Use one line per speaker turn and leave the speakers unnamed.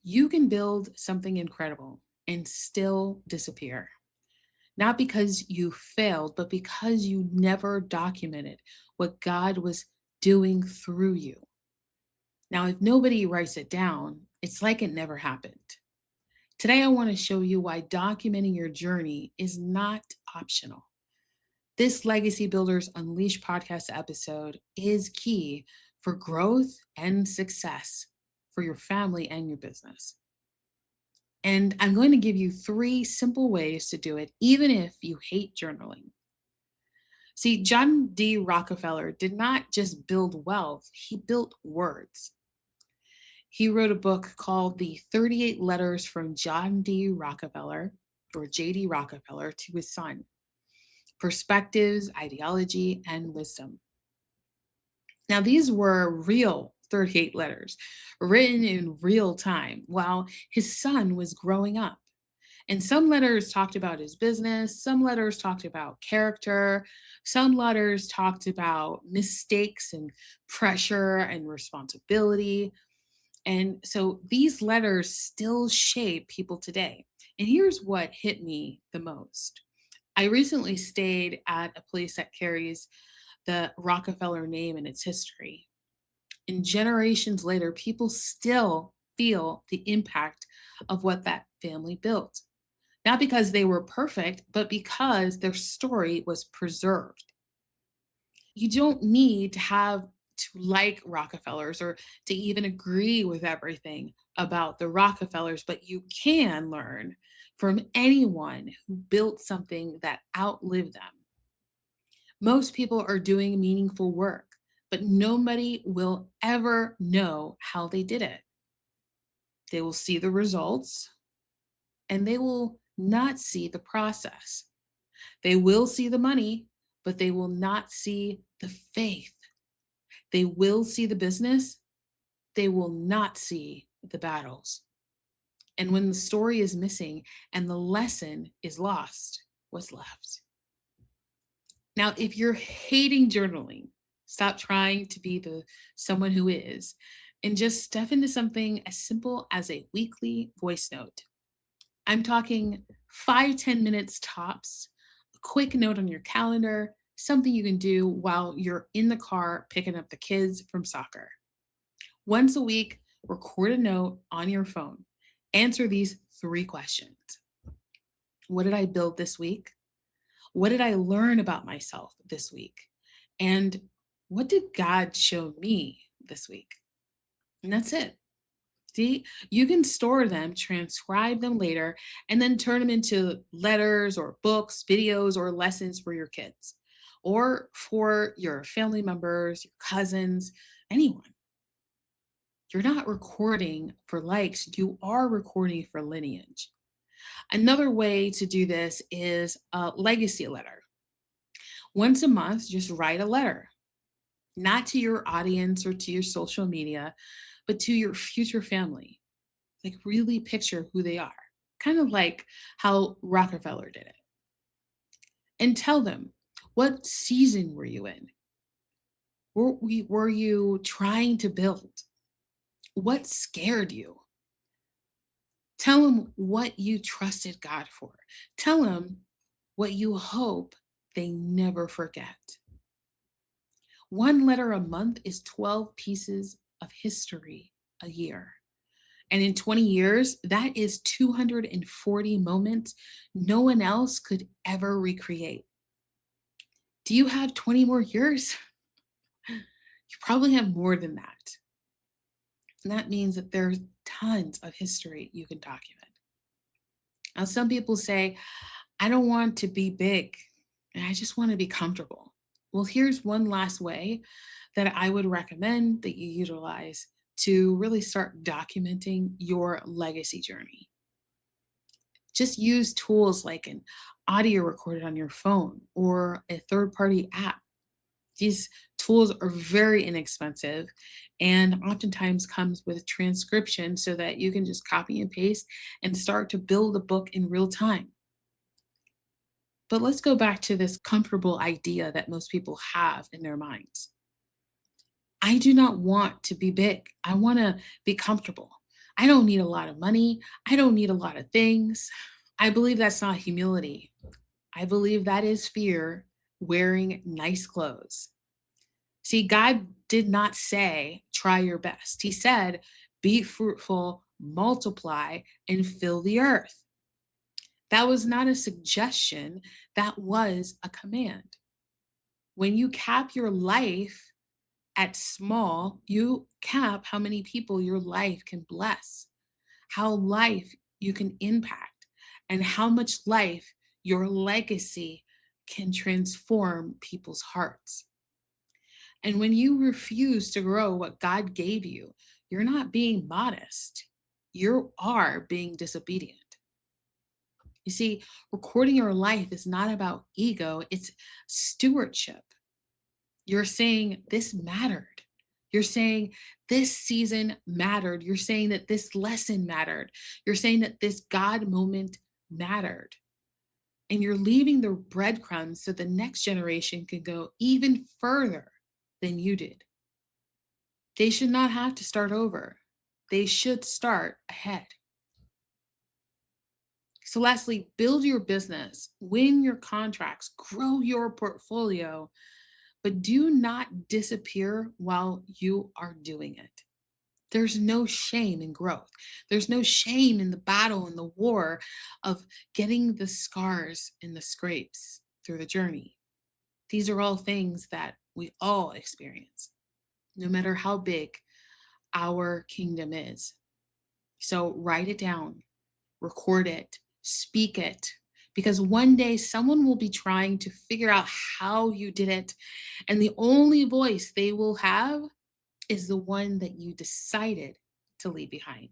You can build something incredible and still disappear. Not because you failed, but because you never documented what God was doing through you. Now, if nobody writes it down, it's like it never happened. Today, I want to show you why documenting your journey is not optional. This Legacy Builders Unleashed podcast episode is key for growth and success for your family and your business. And I'm going to give you 3 simple ways to do it, even if you hate journaling. See, John D. Rockefeller did not just build wealth, he built words. He wrote a book called The 38 Letters from John D. Rockefeller, or J.D. Rockefeller, to his son: Perspectives, Ideology, and Wisdom. Now, these were real 38 letters written in real time while his son was growing up. And some letters talked about his business, some letters talked about character, some letters talked about mistakes and pressure and responsibility. And so these letters still shape people today. And here's what hit me the most. I recently stayed at a place that carries the Rockefeller name and its history. And generations later, people still feel the impact of what that family built. Not because they were perfect, but because their story was preserved. You don't need to have to like Rockefellers or to even agree with everything about the Rockefellers, but you can learn from anyone who built something that outlived them. Most people are doing meaningful work, but nobody will ever know how they did it. They will see the results and they will not see the process. They will see the money, but they will not see the faith. They will see the business, they will not see the battles. And when the story is missing and the lesson is lost, what's left? Now, if you're hating journaling, stop trying to be the someone who is and just step into something as simple as a weekly voice note. I'm talking 5-10 minutes tops, a quick note on your calendar, something you can do while you're in the car picking up the kids from soccer. Once a week, record a note on your phone. Answer these 3 questions. What did I build this week? What did I learn about myself this week? And what did God show me this week? And that's it. See, you can store them, transcribe them later, and then turn them into letters or books, videos, or lessons for your kids or for your family members, your cousins, anyone. You're not recording for likes, you are recording for lineage. Another way to do this is a legacy letter. Once a month, just write a letter, not to your audience or to your social media, but to your future family. Like, really picture who they are, kind of like how Rockefeller did it. And tell them, what season were you in? Were you trying to build? What scared you? Tell them what you trusted God for. Tell them what you hope they never forget. 1 letter a month is 12 pieces of history a year. And in 20 years, that is 240 moments no one else could ever recreate. Do you have 20 more years? You probably have more than that. And that means that there's tons of history you can document. Now, some people say, I don't want to be big, and I just want to be comfortable. Well, here's one last way that I would recommend that you utilize to really start documenting your legacy journey. Just use tools like an audio recorded on your phone or a third-party app. These tools are very inexpensive and oftentimes comes with transcription so that you can just copy and paste and start to build a book in real time. But let's go back to this comfortable idea that most people have in their minds. I do not want to be big. I want to be comfortable. I don't need a lot of money. I don't need a lot of things. I believe that's not humility. I believe that is fear wearing nice clothes. See, God did not say, try your best. He said, be fruitful, multiply, and fill the earth. That was not a suggestion, that was a command. When you cap your life at small, you cap how many people your life can bless, how life you can impact, and how much life your legacy can transform people's hearts. And when you refuse to grow what God gave you, you're not being modest. You are being disobedient. You see, recording your life is not about ego, it's stewardship. You're saying this mattered. You're saying this season mattered. You're saying that this lesson mattered. You're saying that this God moment mattered. And you're leaving the breadcrumbs so the next generation can go even further than you did. They should not have to start over. They should start ahead. So, lastly, build your business, win your contracts, grow your portfolio, but do not disappear while you are doing it. There's no shame in growth. There's no shame in the battle and the war of getting the scars and the scrapes through the journey. These are all things that we all experience, no matter how big our kingdom is. So write it down, record it, speak it, because one day someone will be trying to figure out how you did it. And the only voice they will have is the one that you decided to leave behind.